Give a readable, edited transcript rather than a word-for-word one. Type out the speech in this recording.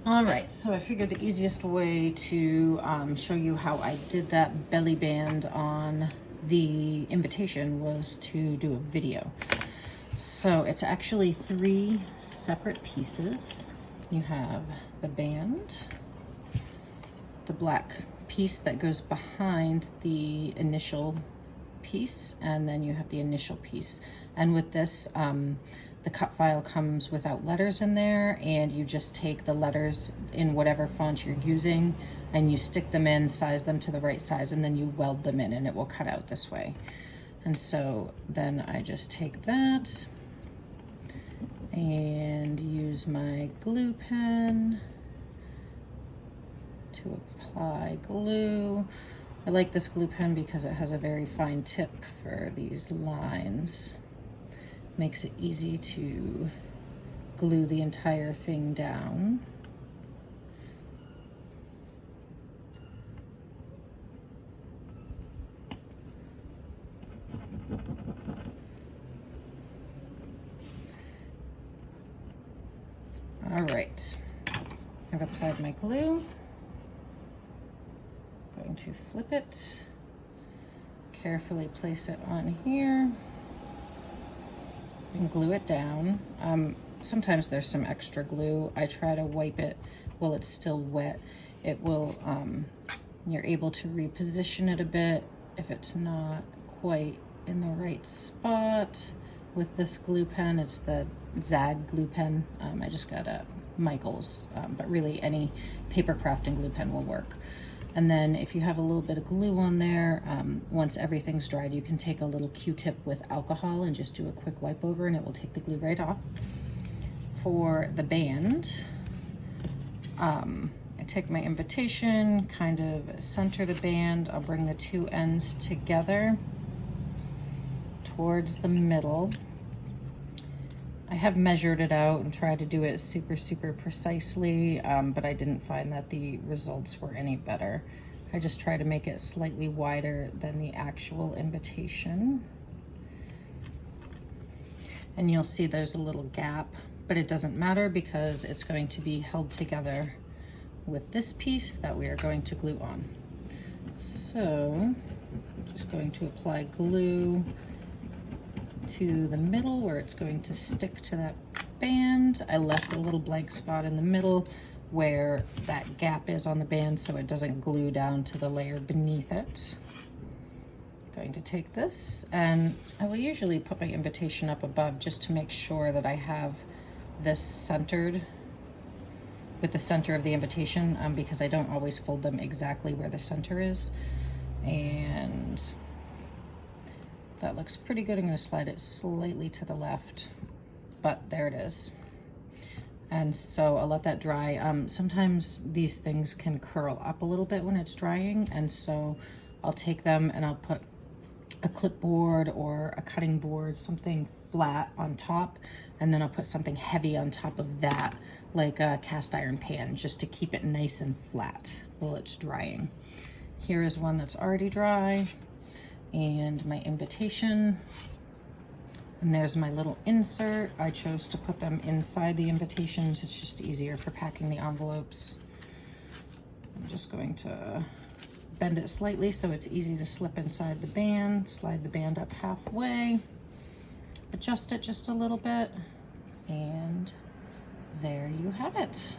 All right, so I figured the easiest way to show you how I did that belly band on the invitation was to do a video. So it's actually 3 separate pieces. You have the band, the black piece that goes behind the initial piece, and then you have the initial piece. And with this, the cut file comes without letters in there, and you just take the letters in whatever font you're using and you stick them in, size them to the right size, and then you weld them in and it will cut out this way. And so then I just take that and use my glue pen to apply glue. I like this glue pen because it has a very fine tip for these lines. Makes it easy to glue the entire thing down. All right, I've applied my glue. Going to flip it, carefully place it on here, and glue it down. Sometimes there's some extra glue. I try to wipe it while it's still wet. It will, you're able to reposition it a bit if it's not quite in the right spot. With this glue pen, it's the Zag glue pen. I just got a Michael's, but really any paper crafting glue pen will work. And then if you have a little bit of glue on there, once everything's dried, you can take a little Q-tip with alcohol and just do a quick wipe over and it will take the glue right off. For the band, I take my invitation, kind of center the band. I'll bring the 2 ends together towards the middle. I have measured it out and tried to do it super precisely, but I didn't find that the results were any better. I just try to make it slightly wider than the actual invitation. And you'll see there's a little gap, but it doesn't matter because it's going to be held together with this piece that we are going to glue on. So I'm just going to apply glue to the middle where it's going to stick to that band. I left a little blank spot in the middle where that gap is on the band so it doesn't glue down to the layer beneath it. Going to take this, and I will usually put my invitation up above just to make sure that I have this centered with the center of the invitation, because I don't always fold them exactly where the center is. And that looks pretty good. I'm going to slide it slightly to the left, but there it is. And so I'll let that dry. Sometimes these things can curl up a little bit when it's drying, and so I'll take them and I'll put a clipboard or a cutting board, something flat on top, and then I'll put something heavy on top of that, like a cast iron pan, just to keep it nice and flat while it's drying. Here is one that's already dry, and my invitation, and there's my little insert. I chose to put them inside the invitations. It's just easier for packing the envelopes. I'm just going to bend it slightly so it's easy to slip inside the band, slide the band up halfway, adjust it just a little bit, and there you have it.